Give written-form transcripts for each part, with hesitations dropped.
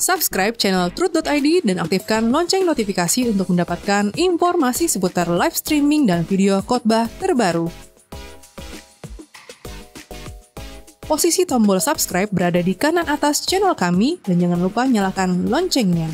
Subscribe channel Truth.id dan aktifkan lonceng notifikasi untuk mendapatkan informasi seputar live streaming dan video khotbah terbaru. Posisi tombol subscribe berada di kanan atas channel kami dan jangan lupa nyalakan loncengnya.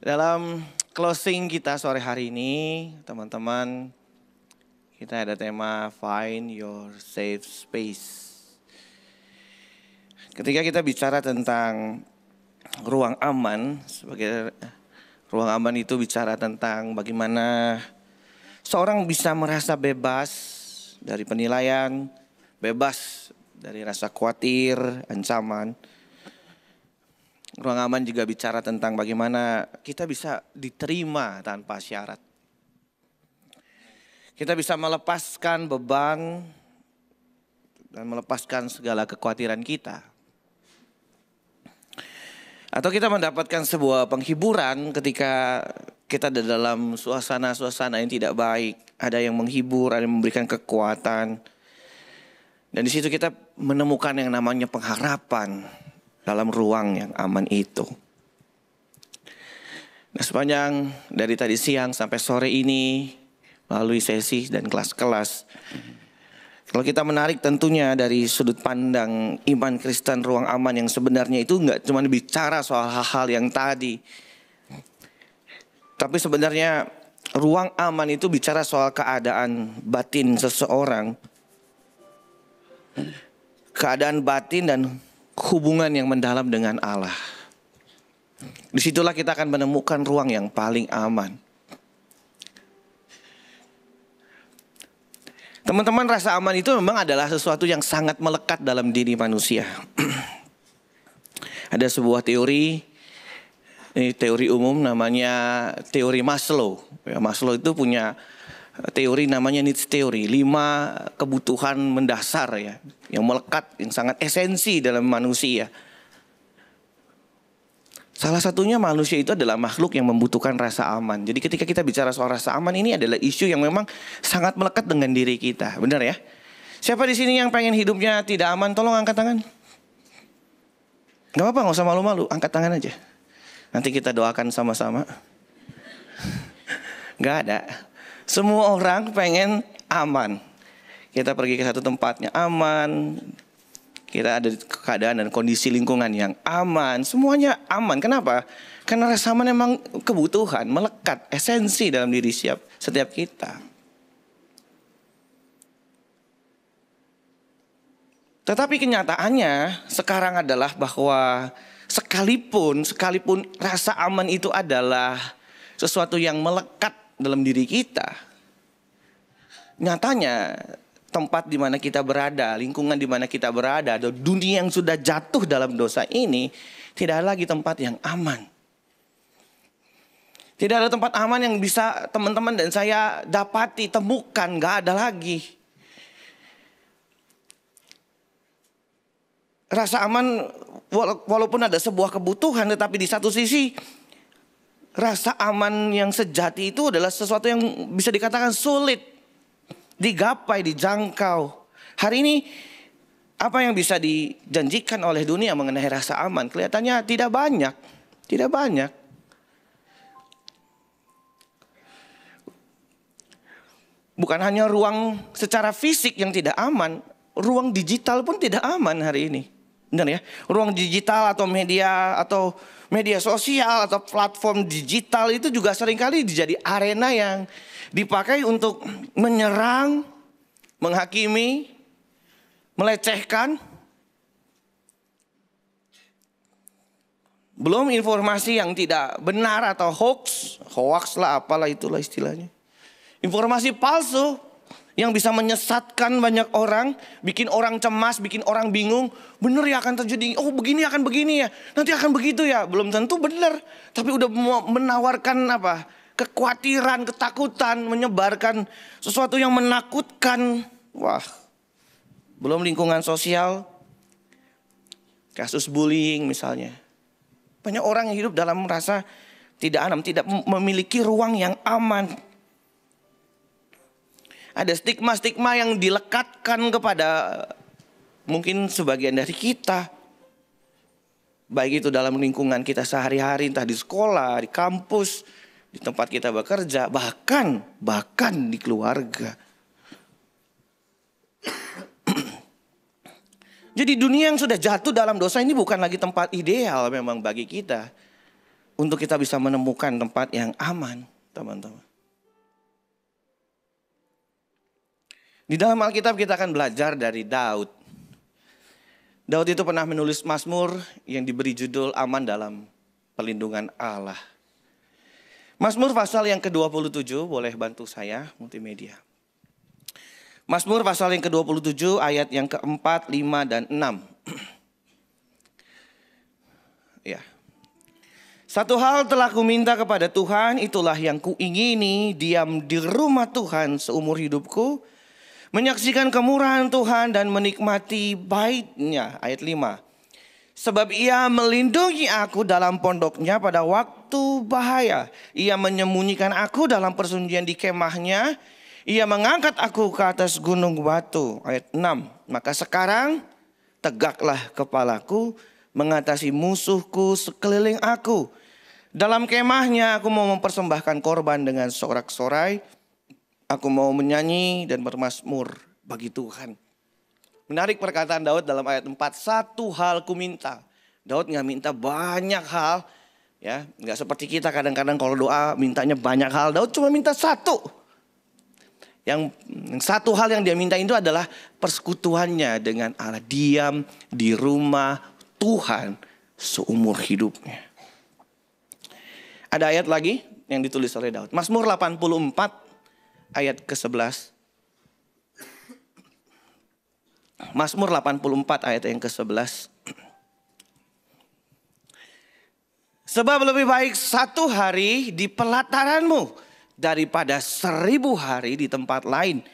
Dalam closing kita sore hari ini, teman-teman, kita ada tema Find Your Safe Space. Ketika kita bicara tentang ruang aman, sebagai ruang aman itu bicara tentang bagaimana seorang bisa merasa bebas dari penilaian, bebas dari rasa khawatir, ancaman. Ruang aman juga bicara tentang bagaimana kita bisa diterima tanpa syarat. Kita bisa melepaskan beban dan melepaskan segala kekhawatiran kita. Atau kita mendapatkan sebuah penghiburan ketika kita ada dalam suasana-suasana yang tidak baik. Ada yang menghibur, ada yang memberikan kekuatan. Dan di situ kita menemukan yang namanya pengharapan dalam ruang yang aman itu. Nah, sepanjang dari tadi siang sampai sore ini melalui sesi dan kelas-kelas, kalau kita menarik tentunya dari sudut pandang iman Kristen ruang aman yang sebenarnya itu enggak cuma bicara soal hal-hal yang tadi. Tapi sebenarnya ruang aman itu bicara soal keadaan batin seseorang. Keadaan batin dan hubungan yang mendalam dengan Allah. Disitulah kita akan menemukan ruang yang paling aman. Teman-teman, rasa aman itu memang adalah sesuatu yang sangat melekat dalam diri manusia. Ada sebuah teori, ini teori umum namanya teori Maslow. Maslow itu punya teori namanya needs theory, 5 kebutuhan mendasar ya, yang melekat, yang sangat esensi dalam manusia. Salah satunya manusia itu adalah makhluk yang membutuhkan rasa aman. Jadi ketika kita bicara soal rasa aman, ini adalah isu yang memang sangat melekat dengan diri kita, benar ya? Siapa di sini yang pengen hidupnya tidak aman? Tolong angkat tangan. Gak apa-apa, gak usah malu-malu, angkat tangan aja. Nanti kita doakan sama-sama. Gak ada. Semua orang pengen aman. Kita pergi ke satu tempatnya aman. Kita ada di keadaan dan kondisi lingkungan yang aman. Semuanya aman. Kenapa? Karena rasa aman memang kebutuhan, melekat, esensi dalam diri setiap kita. Tetapi kenyataannya sekarang adalah bahwa sekalipun rasa aman itu adalah sesuatu yang melekat dalam diri kita, nyatanya tempat di mana kita berada, lingkungan di mana kita berada, atau dunia yang sudah jatuh dalam dosa ini tidak ada lagi tempat yang aman. Tidak ada tempat aman yang bisa teman-teman dan saya dapati, temukan, gak ada lagi. Rasa aman walaupun ada sebuah kebutuhan, tetapi di satu sisi rasa aman yang sejati itu adalah sesuatu yang bisa dikatakan sulit digapai, dijangkau. Hari ini apa yang bisa dijanjikan oleh dunia mengenai rasa aman? Kelihatannya tidak banyak. Tidak banyak. Bukan hanya ruang secara fisik yang tidak aman, ruang digital pun tidak aman hari ini. Benar ya? Ruang digital atau media sosial atau platform digital itu juga seringkali menjadi arena yang dipakai untuk menyerang, menghakimi, melecehkan. Belum informasi yang tidak benar atau hoax lah apalah itulah istilahnya. Informasi palsu yang bisa menyesatkan banyak orang, bikin orang cemas, bikin orang bingung. Benar ya akan terjadi, oh begini akan begini ya, nanti akan begitu ya. Belum tentu benar, tapi udah menawarkan apa? Kekhawatiran, ketakutan, menyebarkan sesuatu yang menakutkan. Wah, belum lingkungan sosial, kasus bullying misalnya. Banyak orang yang hidup dalam merasa tidak aman, tidak memiliki ruang yang aman. Ada stigma-stigma yang dilekatkan kepada mungkin sebagian dari kita. Baik itu dalam lingkungan kita sehari-hari, entah di sekolah, di kampus, di tempat kita bekerja, bahkan di keluarga. Jadi dunia yang sudah jatuh dalam dosa ini bukan lagi tempat ideal memang bagi kita. Untuk kita bisa menemukan tempat yang aman, teman-teman. Di dalam Alkitab kita akan belajar dari Daud. Daud itu pernah menulis Mazmur yang diberi judul Aman dalam Perlindungan Allah. Mazmur pasal yang ke-27, boleh bantu saya multimedia. Mazmur pasal yang ke-27 ayat yang ke-4, 5, dan 6. Ya. Satu hal telah kuminta kepada Tuhan, itulah yang kuingini, diam di rumah Tuhan seumur hidupku, menyaksikan kemurahan Tuhan dan menikmati bait-Nya. Ayat 5. Sebab ia melindungi aku dalam pondoknya pada waktu bahaya. Ia menyembunyikan aku dalam persunyian di kemahnya. Ia mengangkat aku ke atas gunung batu. Ayat 6. Maka sekarang tegaklah kepalaku mengatasi musuhku sekeliling aku. Dalam kemahnya aku mau mempersembahkan korban dengan sorak-sorai. Aku mau menyanyi dan bermazmur bagi Tuhan. Menarik perkataan Daud dalam ayat 4. Satu hal ku minta. Daud gak minta banyak hal. Ya, gak seperti kita kadang-kadang kalau doa mintanya banyak hal. Daud cuma minta satu. Yang satu hal yang dia minta itu adalah persekutuannya dengan Allah. Diam di rumah Tuhan seumur hidupnya. Ada ayat lagi yang ditulis oleh Daud. Mazmur 84 ayat ke-11. Mazmur 84 ayat yang ke-11. Sebab lebih baik satu hari di pelataranmu daripada 1000 hari di tempat lain.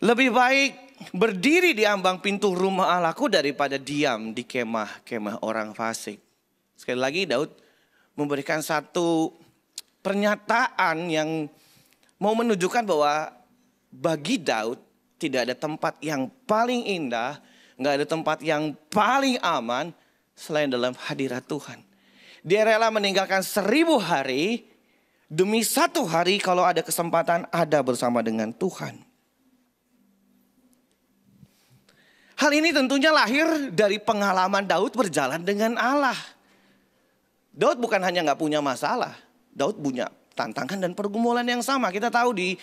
Lebih baik berdiri di ambang pintu rumah Allahku daripada diam di kemah-kemah orang fasik. Sekali lagi Daud memberikan satu pernyataan yang mau menunjukkan bahwa bagi Daud tidak ada tempat yang paling indah, nggak ada tempat yang paling aman selain dalam hadirat Tuhan. Dia rela meninggalkan 1000 hari demi satu hari kalau ada kesempatan ada bersama dengan Tuhan. Hal ini tentunya lahir dari pengalaman Daud berjalan dengan Allah. Daud bukan hanya gak punya masalah. Daud punya tantangan dan pergumulan yang sama. Kita tahu di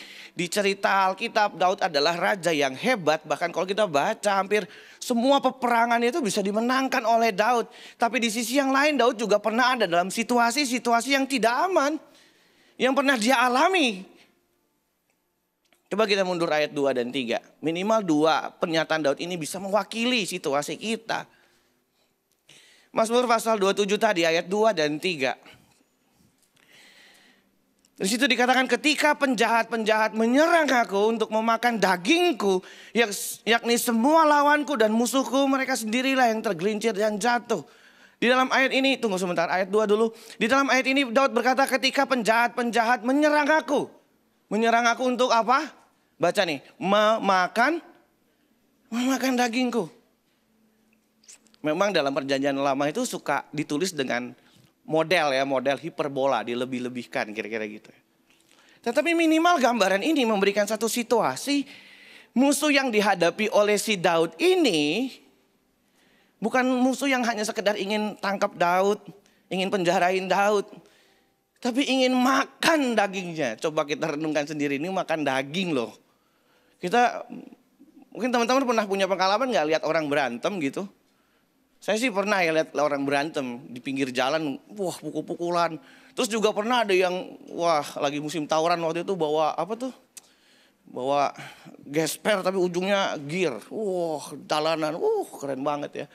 cerita Alkitab Daud adalah raja yang hebat. Bahkan kalau kita baca hampir semua peperangan itu bisa dimenangkan oleh Daud. Tapi di sisi yang lain Daud juga pernah ada dalam situasi-situasi yang tidak aman. Yang pernah dia alami. Coba kita mundur ayat 2 dan 3. Minimal 2 pernyataan Daud ini bisa mewakili situasi kita. Mazmur pasal 27 tadi ayat 2 dan 3. Di situ dikatakan ketika penjahat-penjahat menyerang aku untuk memakan dagingku, yakni semua lawanku dan musuhku, mereka sendirilah yang tergelincir dan jatuh. Di dalam ayat ini, tunggu sebentar, ayat 2 dulu. Di dalam ayat ini Daud berkata ketika penjahat-penjahat menyerang aku. Menyerang aku untuk apa? Baca nih, memakan dagingku. Memang dalam perjanjian lama itu suka ditulis dengan model hiperbola, dilebih-lebihkan kira-kira gitu. Tetapi minimal gambaran ini memberikan satu situasi musuh yang dihadapi oleh si Daud ini bukan musuh yang hanya sekedar ingin tangkap Daud, ingin penjarain Daud, tapi ingin makan dagingnya. Coba kita renungkan sendiri, ini makan daging loh. Kita mungkin teman-teman pernah punya pengalaman nggak lihat orang berantem gitu? Saya sih pernah ya lihat orang berantem di pinggir jalan, wah pukul-pukulan. Terus juga pernah ada yang, wah lagi musim tawuran waktu itu bawa apa tuh? Bawa gesper tapi ujungnya gear. Wah jalanan, keren banget ya.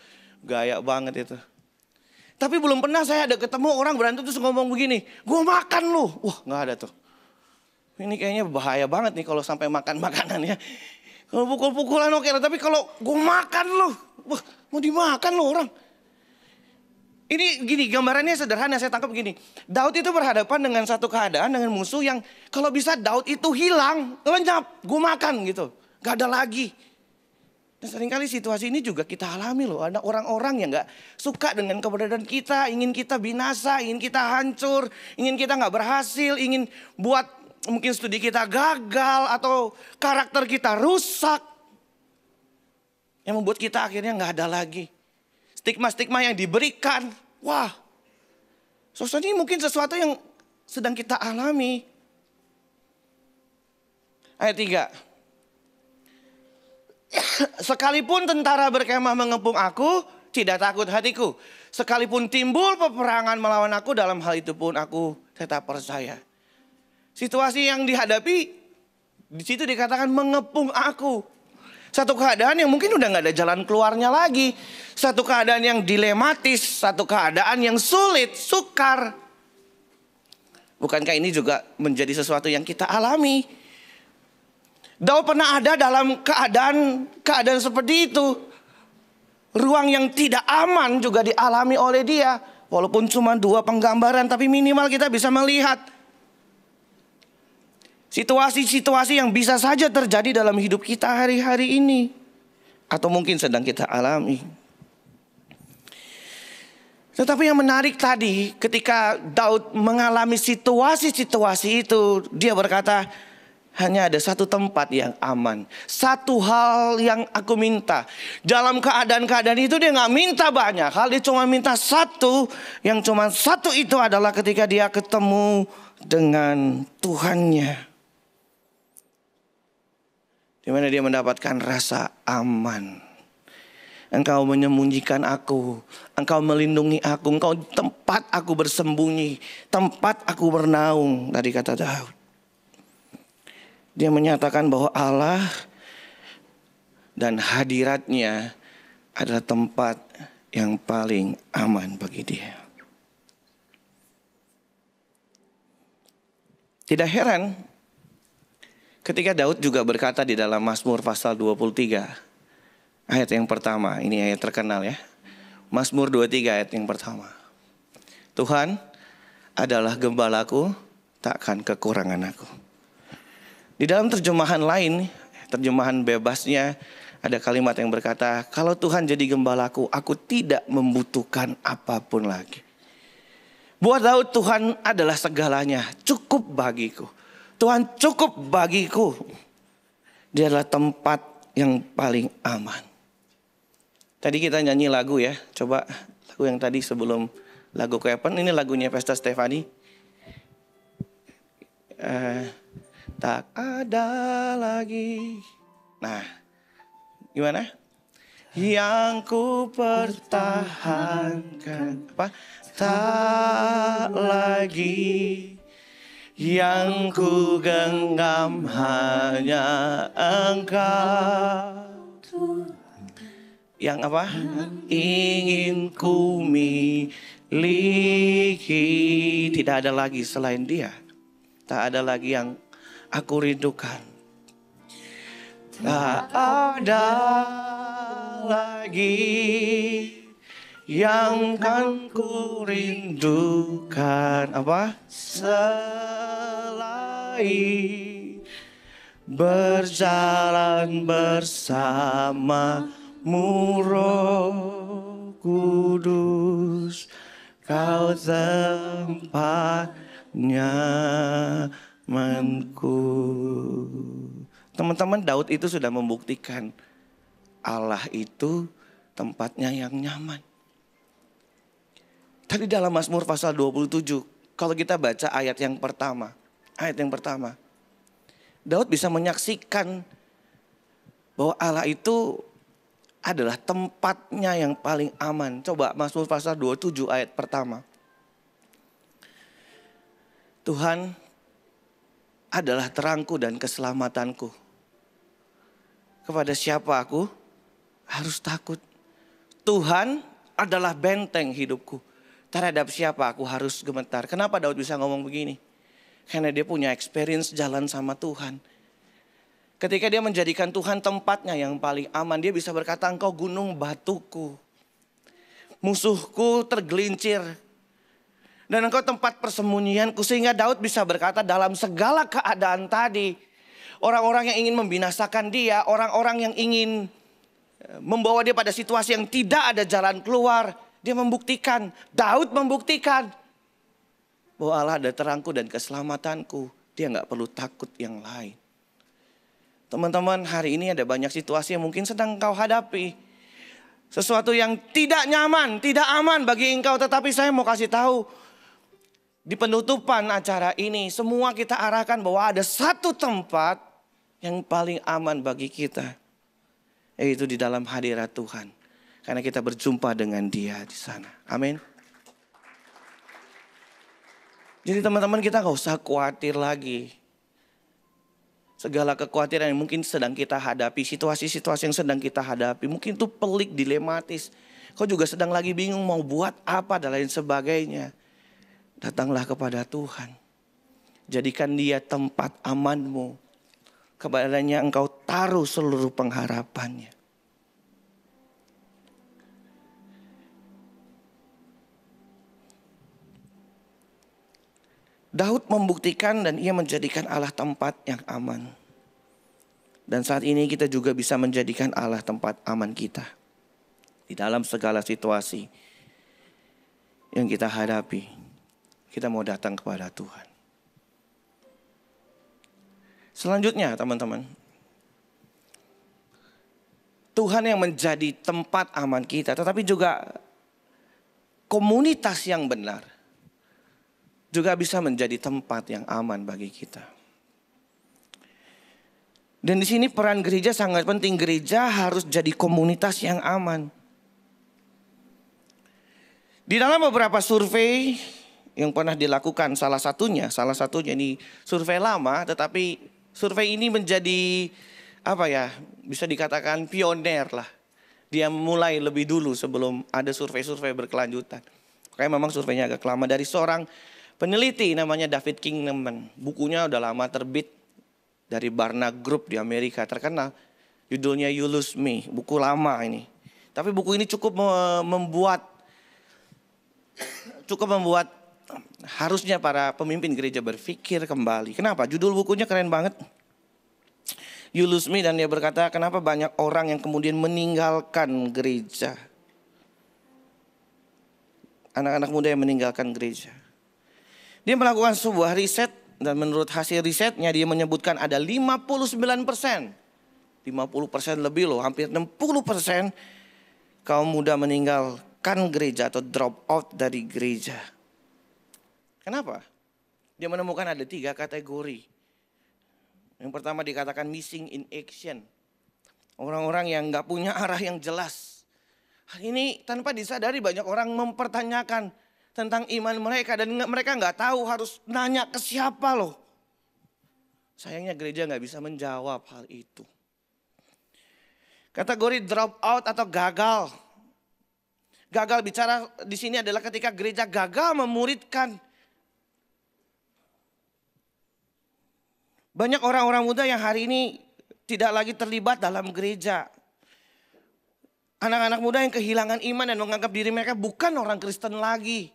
Gaya banget itu. Tapi belum pernah saya ada ketemu orang berantem terus ngomong begini, gue makan lu. Wah gak ada tuh. Ini kayaknya bahaya banget nih kalau sampai makan makanan ya. Kalau pukul-pukulan oke, tapi kalau gue makan lu, wah mau dimakan lu orang. Ini gini, gambarannya sederhana, saya tangkap gini. Daud itu berhadapan dengan satu keadaan, dengan musuh yang kalau bisa Daud itu hilang, lenyap, gue makan gitu. Gak ada lagi. Dan seringkali situasi ini juga kita alami loh. Ada orang-orang yang gak suka dengan keberadaan kita, ingin kita binasa, ingin kita hancur, ingin kita gak berhasil, ingin buat mungkin studi kita gagal atau karakter kita rusak. Yang membuat kita akhirnya gak ada lagi. Stigma-stigma yang diberikan. Wah, ini mungkin sesuatu yang sedang kita alami. Ayat 3. Sekalipun tentara berkemah mengepung aku, tidak takut hatiku. Sekalipun timbul peperangan melawan aku, dalam hal itu pun aku tetap percaya. Situasi yang dihadapi, di situ dikatakan mengepung aku. Satu keadaan yang mungkin udah gak ada jalan keluarnya lagi. Satu keadaan yang dilematis. Satu keadaan yang sulit, sukar. Bukankah ini juga menjadi sesuatu yang kita alami? Daud pernah ada dalam keadaan seperti itu. Ruang yang tidak aman juga dialami oleh dia. Walaupun cuma 2 penggambaran, tapi minimal kita bisa melihat situasi-situasi yang bisa saja terjadi dalam hidup kita hari-hari ini. Atau mungkin sedang kita alami. Tetapi yang menarik tadi, ketika Daud mengalami situasi-situasi itu, dia berkata, hanya ada satu tempat yang aman. Satu hal yang aku minta. Dalam keadaan-keadaan itu dia gak minta banyak hal, dia cuma minta satu. Yang cuma satu itu adalah ketika dia ketemu dengan Tuhannya. Di mana dia mendapatkan rasa aman. Engkau menyembunyikan aku. Engkau melindungi aku. Engkau tempat aku bersembunyi. Tempat aku bernaung. Tadi kata Daud. Dia menyatakan bahwa Allah dan hadiratnya adalah tempat yang paling aman bagi dia. Tidak heran ketika Daud juga berkata di dalam Mazmur pasal 23 ayat yang pertama. Ini ayat terkenal ya. Mazmur 23 ayat yang pertama. Tuhan adalah gembalaku, takkan kekurangan aku. Di dalam terjemahan lain, terjemahan bebasnya ada kalimat yang berkata, kalau Tuhan jadi gembalaku, aku tidak membutuhkan apapun lagi. Buat Daud, Tuhan adalah segalanya, cukup bagiku. Tuhan cukup bagiku. Dia adalah tempat yang paling aman. Tadi kita nyanyi lagu ya. Coba lagu yang tadi sebelum lagu Kepen. Ini lagunya Pesta Stefani. Tak ada lagi. Nah, gimana? Yang ku pertahankan. Apa? Tak lagi. Yang ku genggam hanya Engkau. Yang apa? Ingin ku miliki. Tidak ada lagi selain Dia. Tak ada lagi yang aku rindukan. Tak ada lagi yang kan ku rindukan. Apa? Selain berjalan bersamamu, Roh Kudus, Kau tempat nyamanku. Teman-teman, Daud itu sudah membuktikan Allah itu tempatnya yang nyaman. Tadi dalam Mazmur pasal 27, kalau kita baca ayat yang pertama, Daud bisa menyaksikan bahwa Allah itu adalah tempatnya yang paling aman. Coba Mazmur pasal 27 ayat pertama. Tuhan adalah terangku dan keselamatanku. Kepada siapa aku harus takut? Tuhan adalah benteng hidupku. Terhadap siapa aku harus gemetar? Kenapa Daud bisa ngomong begini? Karena dia punya experience jalan sama Tuhan. Ketika dia menjadikan Tuhan tempatnya yang paling aman, dia bisa berkata, Engkau gunung batuku. musuhku tergelincir. Dan engkau tempat persembunyianku. Sehingga Daud bisa berkata dalam segala keadaan tadi. Orang-orang yang ingin membinasakan dia, orang-orang yang ingin membawa dia pada situasi yang tidak ada jalan keluar. Dia membuktikan, Daud membuktikan bahwa Allah ada terangku dan keselamatanku. Dia gak perlu takut yang lain. Teman-teman, hari ini ada banyak situasi yang mungkin sedang engkau hadapi. Sesuatu yang tidak nyaman, tidak aman bagi engkau. Tetapi saya mau kasih tahu, di penutupan acara ini semua kita arahkan bahwa ada satu tempat yang paling aman bagi kita. Yaitu di dalam hadirat Tuhan. Karena kita berjumpa dengan Dia di sana. Amin. Jadi teman-teman, kita gak usah khawatir lagi. Segala kekhawatiran yang mungkin sedang kita hadapi, situasi-situasi yang sedang kita hadapi, mungkin itu pelik, dilematis. Kau juga sedang lagi bingung mau buat apa dan lain sebagainya. Datanglah kepada Tuhan. Jadikan Dia tempat amanmu. Kepadanya engkau taruh seluruh pengharapannya. Daud membuktikan dan ia menjadikan Allah tempat yang aman. Dan saat ini kita juga bisa menjadikan Allah tempat aman kita. Di dalam segala situasi yang kita hadapi, kita mau datang kepada Tuhan. Selanjutnya teman-teman, Tuhan yang menjadi tempat aman kita, tetapi juga komunitas yang benar juga bisa menjadi tempat yang aman bagi kita. Dan di sini peran gereja sangat penting. Gereja harus jadi komunitas yang aman. Di dalam beberapa survei yang pernah dilakukan, salah satunya ini survei lama, tetapi survei ini menjadi bisa dikatakan pioner lah. Dia mulai lebih dulu sebelum ada survei-survei berkelanjutan. Kayak memang surveinya agak lama, dari seorang peneliti namanya David Kingman. Bukunya udah lama terbit dari Barna Group di Amerika, terkenal. Judulnya You Lose Me, buku lama ini. Tapi buku ini cukup membuat harusnya para pemimpin gereja berpikir kembali. Kenapa? Judul bukunya keren banget. You Lose Me, dan dia berkata kenapa banyak orang yang kemudian meninggalkan gereja. Anak-anak muda yang meninggalkan gereja. Dia melakukan sebuah riset dan menurut hasil risetnya dia menyebutkan ada 59%. 50% lebih loh, hampir 60% kaum muda meninggalkan gereja atau drop out dari gereja. Kenapa? Dia menemukan ada 3 kategori. Yang pertama dikatakan missing in action. Orang-orang yang gak punya arah yang jelas. Hari ini tanpa disadari banyak orang mempertanyakan tentang iman mereka dan mereka nggak tahu harus nanya ke siapa loh. Sayangnya gereja nggak bisa menjawab hal itu. Kategori drop out atau gagal. Gagal bicara di sini adalah ketika gereja gagal memuridkan. Banyak orang-orang muda yang hari ini tidak lagi terlibat dalam gereja. Anak-anak muda yang kehilangan iman dan menganggap diri mereka bukan orang Kristen lagi.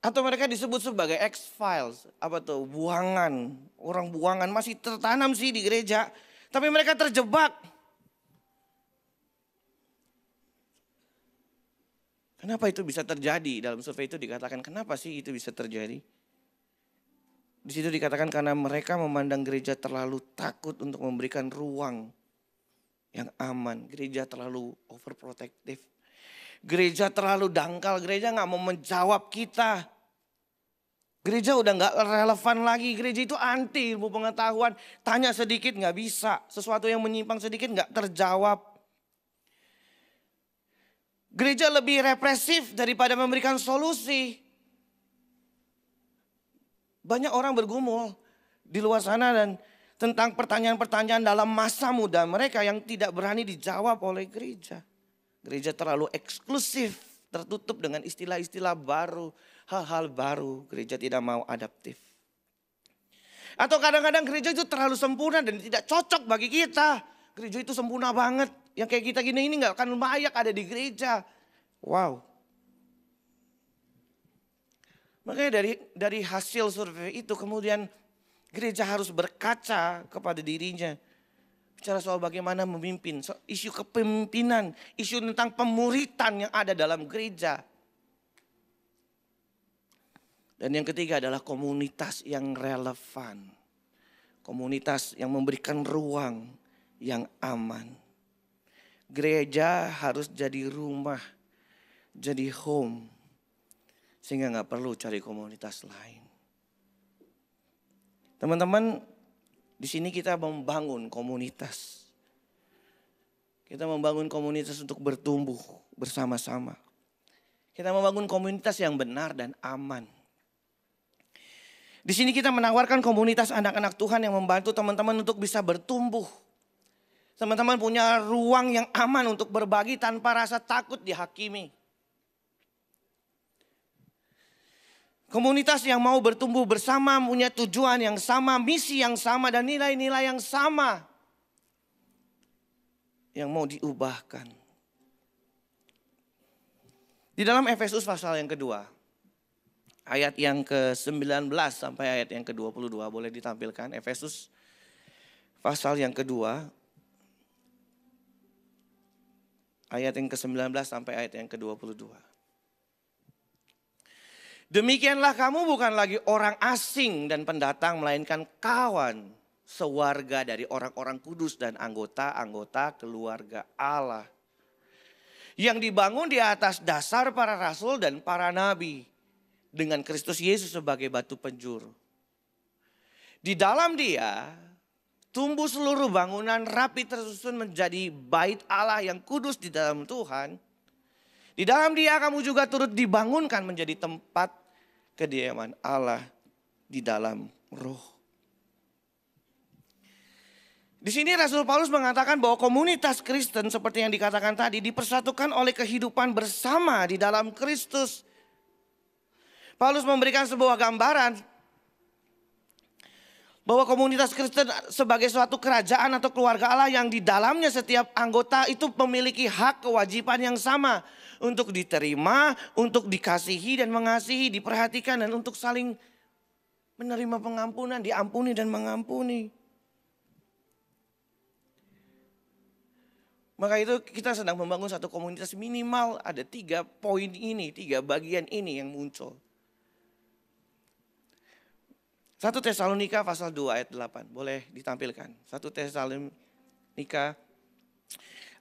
Atau mereka disebut sebagai X-Files. Apa tuh? Buangan. Orang buangan masih tertanam sih di gereja. Tapi mereka terjebak. Kenapa itu bisa terjadi? Dalam survei itu dikatakan kenapa sih itu bisa terjadi? Di situ dikatakan karena mereka memandang gereja terlalu takut untuk memberikan ruang yang aman. Gereja terlalu overprotective. Gereja terlalu dangkal. Gereja gak mau menjawab kita. Gereja udah gak relevan lagi. Gereja itu anti ilmu pengetahuan. Tanya sedikit gak bisa. Sesuatu yang menyimpang sedikit gak terjawab. Gereja lebih represif daripada memberikan solusi. Banyak orang bergumul di luar sana dan tentang pertanyaan-pertanyaan dalam masa muda mereka yang tidak berani dijawab oleh gereja. Gereja terlalu eksklusif, tertutup dengan istilah-istilah baru, hal-hal baru. Gereja tidak mau adaptif. Atau kadang-kadang gereja itu terlalu sempurna dan tidak cocok bagi kita. Gereja itu sempurna banget. Yang kayak kita gini ini gak akan layak ada di gereja. Wow. Makanya dari hasil survei itu kemudian gereja harus berkaca kepada dirinya. Bicara soal bagaimana memimpin, isu kepemimpinan, isu tentang pemuritan yang ada dalam gereja. Dan yang ketiga adalah komunitas yang relevan. Komunitas yang memberikan ruang yang aman. Gereja harus jadi rumah, jadi home. Sehingga gak perlu cari komunitas lain. Teman-teman, di sini kita membangun komunitas. Kita membangun komunitas untuk bertumbuh bersama-sama. Kita membangun komunitas yang benar dan aman. Di sini kita menawarkan komunitas anak-anak Tuhan yang membantu teman-teman untuk bisa bertumbuh. Teman-teman punya ruang yang aman untuk berbagi tanpa rasa takut dihakimi. Komunitas yang mau bertumbuh bersama, punya tujuan yang sama, misi yang sama, dan nilai-nilai yang sama. Yang mau diubahkan. Di dalam Efesus pasal yang kedua, ayat yang ke-19 sampai ayat yang ke-22 boleh ditampilkan. Efesus pasal yang kedua, ayat yang ke-19 sampai ayat yang ke-22. Demikianlah kamu bukan lagi orang asing dan pendatang, melainkan kawan sewarga dari orang-orang kudus dan anggota-anggota keluarga Allah. Yang dibangun di atas dasar para rasul dan para nabi. Dengan Kristus Yesus sebagai batu penjuru. Di dalam Dia tumbuh seluruh bangunan rapi tersusun menjadi bait Allah yang kudus di dalam Tuhan. Di dalam Dia kamu juga turut dibangunkan menjadi tempat kediaman Allah di dalam roh. Di sini Rasul Paulus mengatakan bahwa komunitas Kristen seperti yang dikatakan tadi dipersatukan oleh kehidupan bersama di dalam Kristus. Paulus memberikan sebuah gambaran bahwa komunitas Kristen sebagai suatu kerajaan atau keluarga Allah yang di dalamnya setiap anggota itu memiliki hak kewajiban yang sama untuk diterima, untuk dikasihi dan mengasihi, diperhatikan dan untuk saling menerima pengampunan, diampuni dan mengampuni. Maka itu kita sedang membangun satu komunitas, minimal ada 3 poin ini, 3 bagian ini yang muncul. 1 Tesalonika pasal 2 ayat 8. Boleh ditampilkan. 1 Tesalonika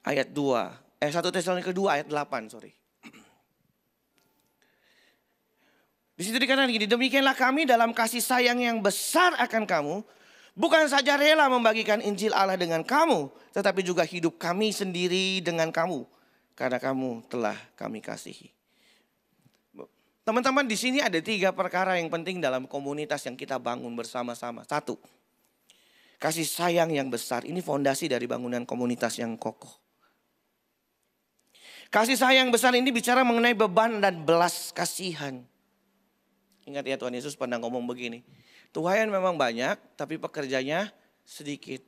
ayat 2. 1 Tesalonika 2 ayat 8, sorry. Di situ dikatakan gini, demikianlah kami dalam kasih sayang yang besar akan kamu, bukan saja rela membagikan Injil Allah dengan kamu, tetapi juga hidup kami sendiri dengan kamu, karena kamu telah kami kasihi. Teman-teman, di sini ada 3 perkara yang penting dalam komunitas yang kita bangun bersama-sama. 1, kasih sayang yang besar. Ini fondasi dari bangunan komunitas yang kokoh. Kasih sayang besar ini bicara mengenai beban dan belas kasihan. Ingat ya, Tuhan Yesus pernah ngomong begini. Tuhan memang banyak, tapi pekerjanya sedikit.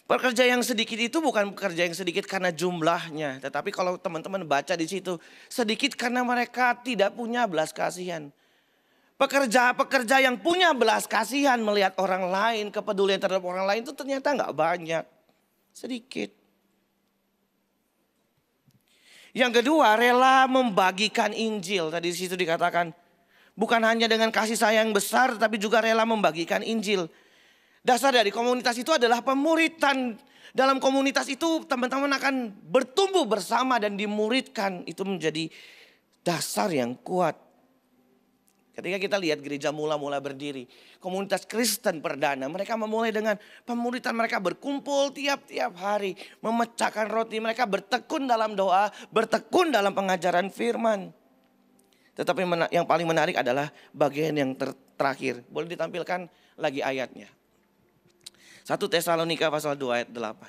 Pekerja yang sedikit itu bukan pekerja yang sedikit karena jumlahnya. Tetapi kalau teman-teman baca di situ, sedikit karena mereka tidak punya belas kasihan. Pekerja-pekerja yang punya belas kasihan melihat orang lain, kepedulian terhadap orang lain itu ternyata nggak banyak. Sedikit. Yang kedua, rela membagikan Injil. Tadi di situ dikatakan, bukan hanya dengan kasih sayang besar, tapi juga rela membagikan Injil. Dasar dari komunitas itu adalah pemuritan. Dalam komunitas itu teman-teman akan bertumbuh bersama dan dimuridkan. Itu menjadi dasar yang kuat. Ketika kita lihat gereja mula-mula berdiri. Komunitas Kristen perdana. Mereka memulai dengan pemuritan. Mereka berkumpul tiap-tiap hari. Memecahkan roti. Mereka bertekun dalam doa. Bertekun dalam pengajaran firman. Tetapi yang paling menarik adalah bagian yang terakhir. Boleh ditampilkan lagi ayatnya. 1 Tesalonika pasal 2 ayat 8.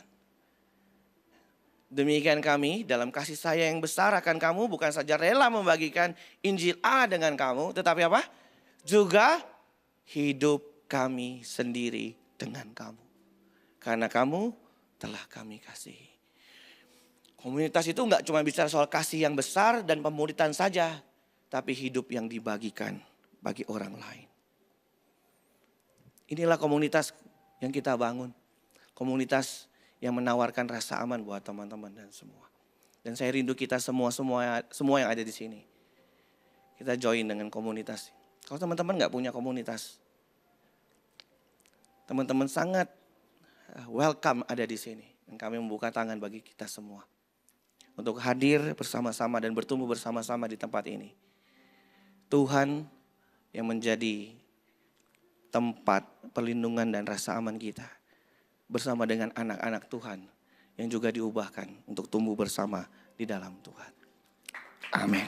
Demikian kami dalam kasih sayang yang besar akan kamu, bukan saja rela membagikan Injil Allah dengan kamu, tetapi apa? Juga hidup kami sendiri dengan kamu. Karena kamu telah kami kasihi. Komunitas itu nggak cuma bicara soal kasih yang besar dan pemuritan saja, tapi hidup yang dibagikan bagi orang lain. Inilah komunitas yang kita bangun. Komunitas yang menawarkan rasa aman buat teman-teman dan semua. Dan saya rindu kita semua yang ada di sini. Kita join dengan komunitas. Kalau teman-teman nggak punya komunitas, teman-teman sangat welcome ada di sini. Dan kami membuka tangan bagi kita semua. Untuk hadir bersama-sama dan bertumbuh bersama-sama di tempat ini. Tuhan yang menjadi tempat perlindungan dan rasa aman kita. Bersama dengan anak-anak Tuhan yang juga diubahkan untuk tumbuh bersama di dalam Tuhan. Amin.